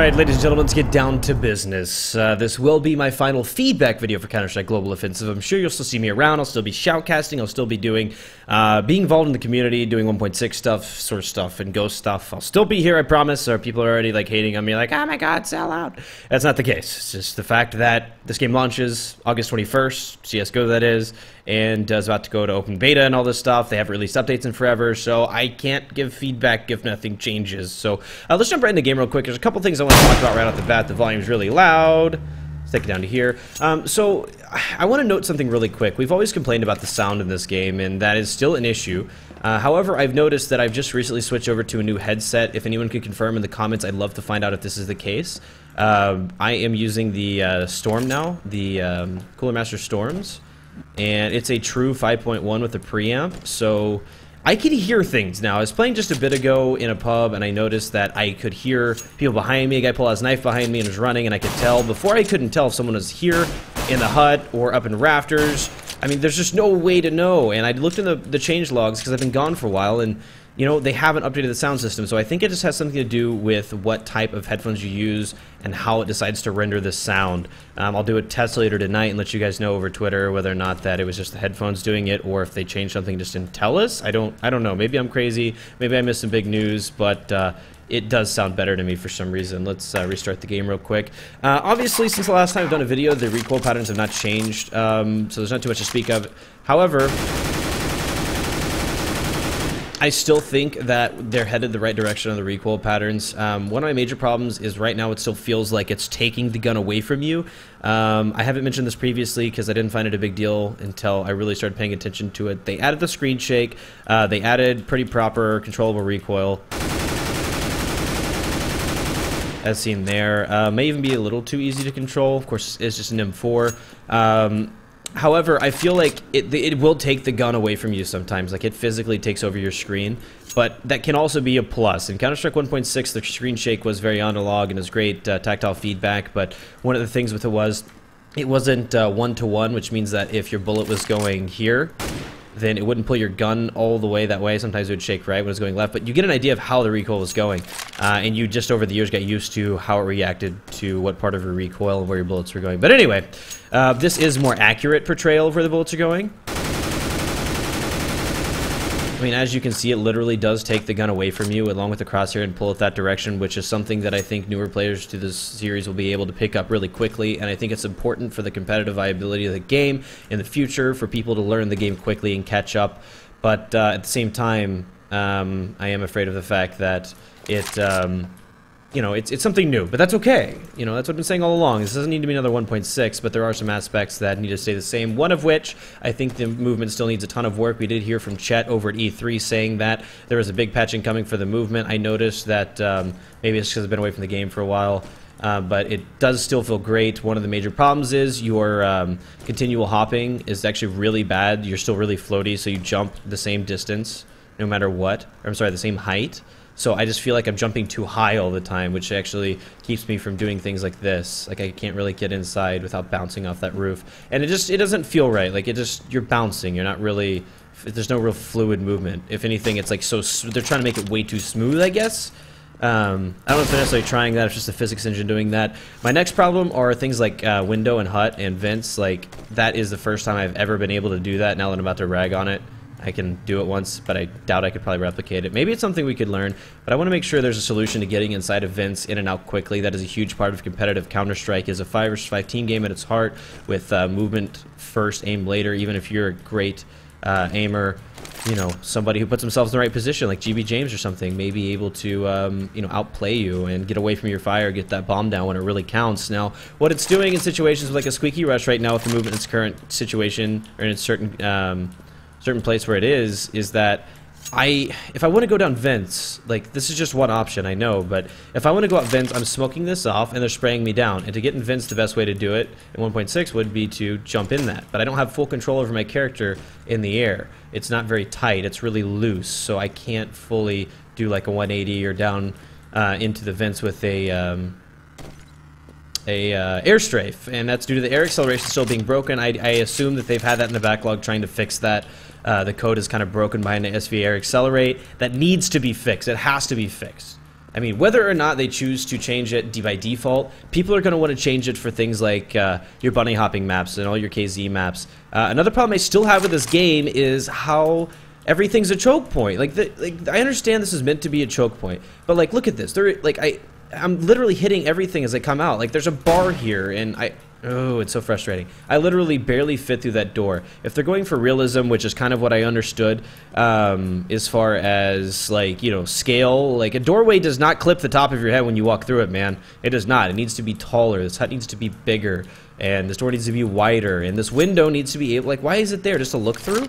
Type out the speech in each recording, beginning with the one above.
Alright, ladies and gentlemen, let's get down to business. This will be my final feedback video for Counter-Strike Global Offensive. I'm sure you'll still see me around, I'll still be shoutcasting, I'll still be doing, being involved in the community, doing 1.6 stuff, sort of stuff, and Ghost stuff. I'll still be here, I promise, or people are already, like, hating on me, like, oh my god, sell out. That's not the case. It's just the fact that this game launches August 21st, CSGO that is, and is about to go to open beta and all this stuff. They haven't released updates in forever, so I can't give feedback if nothing changes. So let's jump right into the game real quick. There's a couple things I want to talk about right off the bat. The volume's really loud. Let's take it down to here. So I want to note something really quick. We've always complained about the sound in this game, and that is still an issue. However, I've noticed that I've just recently switched over to a new headset. If anyone could confirm in the comments, I'd love to find out if this is the case. I am using the Storm now, the Cooler Master Storms. And it's a true 5.1 with a preamp, so I can hear things now. I was playing just a bit ago in a pub, and I noticed that I could hear people behind me. A guy pulled out his knife behind me and was running, and I could tell. Before, I couldn't tell if someone was here in the hut or up in rafters. I mean, there's just no way to know. And I looked in the change logs because I've been gone for a while, and you know, they haven't updated the sound system, so I think it just has something to do with what type of headphones you use and how it decides to render the sound. I'll do a test later tonight and let you guys know over Twitter whether or not that it was just the headphones doing it, or if they changed something just didn't tell us. I don't know. Maybe I'm crazy. Maybe I missed some big news, but it does sound better to me for some reason. Let's restart the game real quick. Obviously, since the last time I've done a video, the recoil patterns have not changed, so there's not too much to speak of. However, I still think that they're headed the right direction on the recoil patterns. One of my major problems is right now it still feels like it's taking the gun away from you. I haven't mentioned this previously because I didn't find it a big deal until I really started paying attention to it. They added the screen shake. They added pretty proper controllable recoil, as seen there. May even be a little too easy to control. Of course, it's just an M4. However, I feel like it will take the gun away from you sometimes. Like, it physically takes over your screen, but that can also be a plus. In Counter-Strike 1.6, the screen shake was very analog and it was great tactile feedback, but one of the things with it was it wasn't one-to-one, which means that if your bullet was going here, then it wouldn't pull your gun all the way that way. Sometimes it would shake right when it was going left, but you get an idea of how the recoil was going, and you just over the years got used to how it reacted to what part of your recoil and where your bullets were going. But anyway, this is more accurate portrayal of where the bullets are going. I mean, as you can see, it literally does take the gun away from you along with the crosshair and pull it that direction, which is something that I think newer players to this series will be able to pick up really quickly, and I think it's important for the competitive viability of the game in the future for people to learn the game quickly and catch up. But at the same time, I am afraid of the fact that it you know, it's something new, but that's okay. You know, that's what I've been saying all along. This doesn't need to be another 1.6, but there are some aspects that need to stay the same. One of which, I think the movement still needs a ton of work. We did hear from Chet over at E3 saying that there was a big patching coming for the movement. I noticed that maybe it's because I've been away from the game for a while, but it does still feel great. One of the major problems is your continual hopping is actually really bad. You're still really floaty, so you jump the same distance no matter what. Or, I'm sorry, the same height. So I just feel like I'm jumping too high all the time, which actually keeps me from doing things like this. Like, I can't really get inside without bouncing off that roof. And it doesn't feel right. Like, you're bouncing. You're not really, there's no real fluid movement. If anything, it's like they're trying to make it way too smooth, I guess. I don't know if they're necessarily trying that, it's just the physics engine doing that. My next problem are things like window and hut and vents. Like, that is the first time I've ever been able to do that. Now that I'm about to rag on it, I can do it once, but I doubt I could probably replicate it. Maybe it's something we could learn, but I want to make sure there's a solution to getting inside of vents in and out quickly. That is a huge part of competitive Counter-Strike. Is a 5 versus 5 team game at its heart, with movement first, aim later. Even if you're a great aimer, you know, somebody who puts themselves in the right position, like GB James or something, may be able to, you know, outplay you and get away from your fire, get that bomb down when it really counts. Now, what it's doing in situations like a squeaky rush right now with the movement in its current situation, or in its certain place where it is that if I want to go down vents, like, this is just one option, I know, but if I want to go out vents, I'm smoking this off and they're spraying me down. And to get in vents, the best way to do it in 1.6 would be to jump in that. But I don't have full control over my character in the air. It's not very tight, it's really loose, so I can't fully do like a 180 or down into the vents with a air strafe, and that's due to the air acceleration still being broken. I assume that they've had that in the backlog trying to fix that. The code is kind of broken behind the SV air accelerate. That needs to be fixed. It has to be fixed. I mean, whether or not they choose to change it by default, people are going to want to change it for things like your bunny hopping maps and all your KZ maps. Another problem I still have with this game is how everything's a choke point. Like I understand this is meant to be a choke point, but like, look at this. I'm literally hitting everything as I come out. Like, there's a bar here, and oh, it's so frustrating. I literally barely fit through that door. If they're going for realism, which is kind of what I understood, as far as, like, you know, scale, like, a doorway does not clip the top of your head when you walk through it, man. It does not. It needs to be taller. This hut needs to be bigger, and this door needs to be wider, and this window needs to be able, like, why is it there? Just to look through?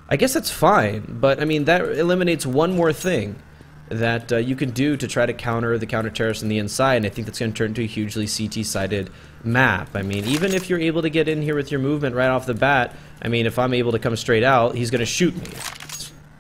I guess that's fine, but, I mean, that eliminates one more thing that you can do to try to counter the counter-terrorists on the inside, and I think that's going to turn into a hugely CT-sided map. I mean, even if you're able to get in here with your movement right off the bat, I mean, if I'm able to come straight out, he's going to shoot me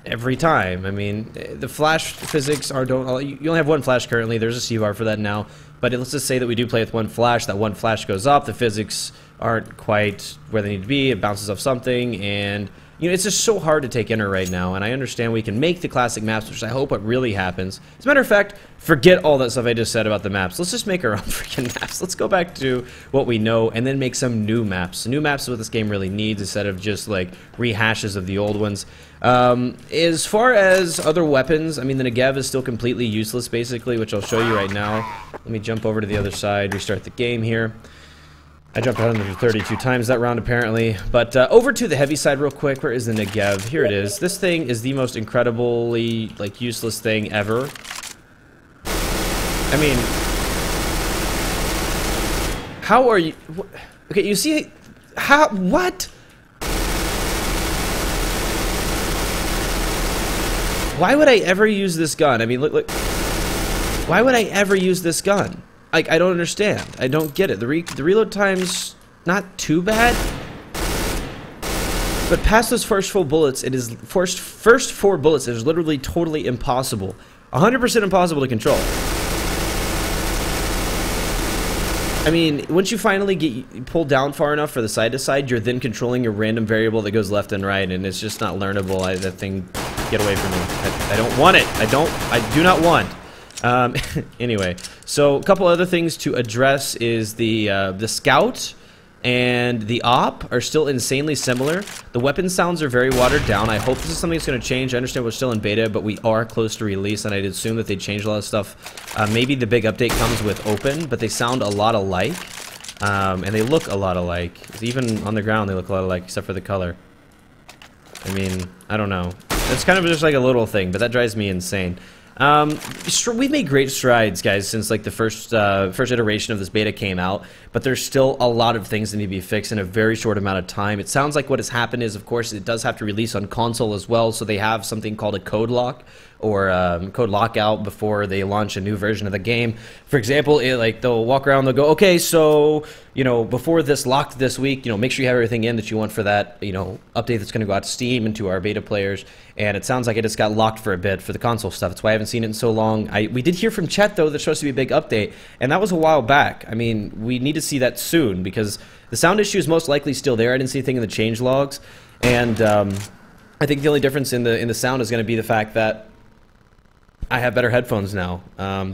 every time. I mean, the flash physics you only have one flash currently. There's a C-bar for that now, but let's just say that we do play with one flash. That one flash goes up, the physics aren't quite where they need to be, it bounces off something, and you know, it's just so hard to take inner right now, and I understand we can make the classic maps, which I hope what really happens. As a matter of fact, forget all that stuff I just said about the maps. Let's just make our own freaking maps. Let's go back to what we know and then make some new maps. New maps is what this game really needs instead of just like rehashes of the old ones. As far as other weapons, I mean, the Negev is still completely useless basically, which I'll show you right now. Let me jump over to the other side, restart the game here. I jumped 132 times that round, apparently. But over to the heavy side real quick. Where is the Negev? Here it is. This thing is the most incredibly, like, useless thing ever. I mean, how are you... Okay, you see... How... What? Why would I ever use this gun? I mean, look... Why would I ever use this gun? Like, I don't understand. I don't get it. The reload time's not too bad, but past those first 4 bullets, it is first 4 bullets. It is literally totally impossible, 100% impossible to control. I mean, once you finally get pulled down far enough for the side to side, you're then controlling a random variable that goes left and right, and it's just not learnable. That thing, get away from me. I don't want it. I do not want. Anyway, so a couple other things to address is the scout and the op are still insanely similar. The weapon sounds are very watered down. I hope this is something that's going to change. I understand we're still in beta, but we are close to release, and I'd assume that they changed a lot of stuff. Maybe the big update comes with open, but they sound a lot alike, and they look a lot alike. Even on the ground, they look a lot alike, except for the color. I mean, I don't know. It's kind of just like a little thing, but that drives me insane. We've made great strides, guys, since like the first iteration of this beta came out, but there's still a lot of things that need to be fixed in a very short amount of time. It sounds like what has happened is, of course, it does have to release on console as well, so they have something called a code lock or code lockout before they launch a new version of the game. For example, like they'll walk around, they'll go, okay, so you know, before this locked this week, you know, make sure you have everything in that you want for that, you know, update that's going to go out to Steam and to our beta players. And it sounds like it just got locked for a bit for the console stuff. That's why I haven't seen it in so long. We did hear from chat though, there's supposed to be a big update, and that was a while back. I mean, we need to see that soon because the sound issue is most likely still there. I didn't see anything in the change logs, and I think the only difference in the sound is going to be the fact that I have better headphones now.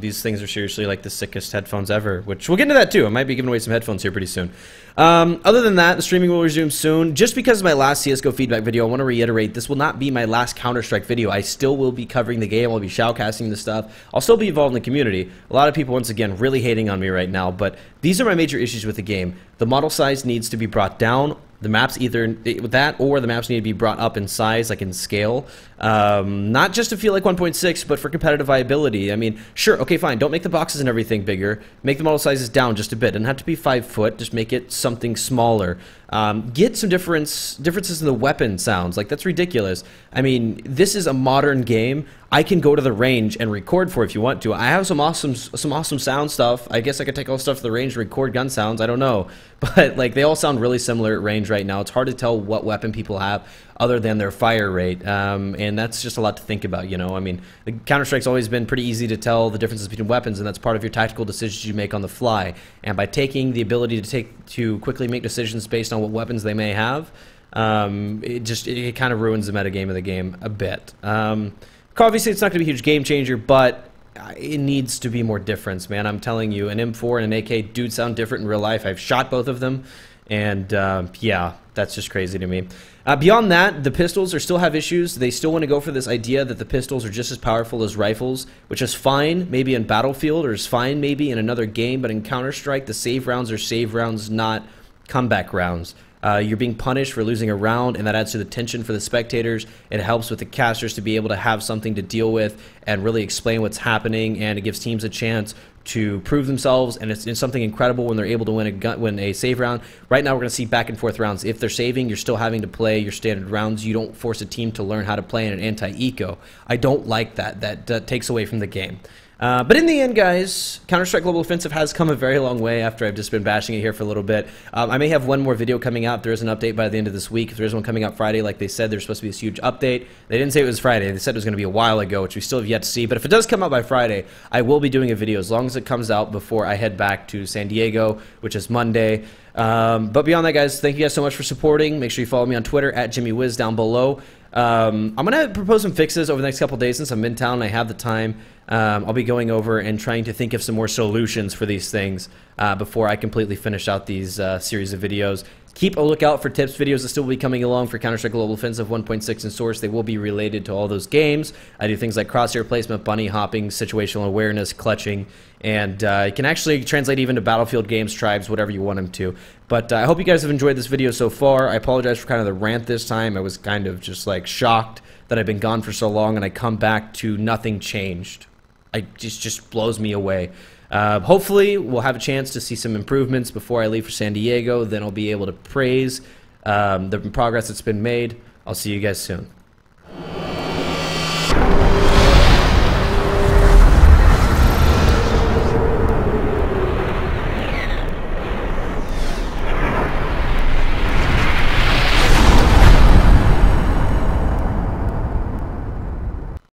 These things are seriously like the sickest headphones ever, which we'll get into that too. I might be giving away some headphones here pretty soon. Other than that, the streaming will resume soon. Just because of my last CSGO feedback video, I want to reiterate, this will not be my last Counter-Strike video. I still will be covering the game. I'll be shoutcasting the stuff. I'll still be involved in the community. A lot of people, once again, really hating on me right now, but these are my major issues with the game. The model size needs to be brought down. The maps either that or the maps need to be brought up in size, like in scale. Not just to feel like 1.6, but for competitive viability. I mean, sure, okay, fine. Don't make the boxes and everything bigger. Make the model sizes down just a bit. It doesn't have to be 5 foot. Just make it something smaller. Get some differences in the weapon sounds. Like, that's ridiculous. I mean, this is a modern game. I can go to the range and record for it if you want to. I have some awesome sound stuff. I guess I could take all the stuff to the range and record gun sounds. I don't know. But, like, they all sound really similar at range right now. It's hard to tell what weapon people have other than their fire rate. And that's just a lot to think about, you know. I mean, the Counter-Strike's always been pretty easy to tell the differences between weapons, and that's part of your tactical decisions you make on the fly. And by taking the ability to quickly make decisions based on what weapons they may have, it kind of ruins the metagame of the game a bit. Obviously, it's not going to be a huge game changer, but it needs to be more difference, man. I'm telling you, an M4 and an AK do sound different in real life. I've shot both of them, and yeah, that's just crazy to me. Beyond that, the pistols still have issues. They still want to go for this idea that the pistols are just as powerful as rifles, which is fine maybe in Battlefield, or is fine maybe in another game, but in Counter-Strike, the save rounds are save rounds, not comeback rounds. You're being punished for losing a round, and that adds to the tension for the spectators. It helps with the casters to be able to have something to deal with and really explain what's happening, and it gives teams a chance to prove themselves, and it's something incredible when they're able to win a save round. Right now we're going to see back and forth rounds. If they're saving, you're still having to play your standard rounds. You don't force a team to learn how to play in an anti-eco. I don't like that. That takes away from the game. But in the end, guys, Counter-Strike Global Offensive has come a very long way after I've just been bashing it here for a little bit. I may have one more video coming out. There is an update by the end of this week. If there is one coming out Friday, like they said, there's supposed to be this huge update. They didn't say it was Friday. They said it was going to be a while ago, which we still have yet to see. But if it does come out by Friday, I will be doing a video as long as it comes out before I head back to San Diego, which is Monday. But beyond that, guys, thank you guys so much for supporting. Make sure you follow me on Twitter at JimmyWiz down below. I'm going to propose some fixes over the next couple days since I'm in town and I have the time. I'll be going over and trying to think of some more solutions for these things before I completely finish out these series of videos. Keep a lookout for tips videos that still will be coming along for Counter-Strike Global Offensive 1.6 and Source. They will be related to all those games. I do things like crosshair placement, bunny hopping, situational awareness, clutching, and it can actually translate even to Battlefield games, tribes, whatever you want them to. But I hope you guys have enjoyed this video so far. I apologize for kind of the rant this time. I was kind of just like shocked that I've been gone for so long and I come back to nothing changed. It just blows me away. Hopefully, we'll have a chance to see some improvements before I leave for San Diego. Then I'll be able to praise the progress that's been made. I'll see you guys soon.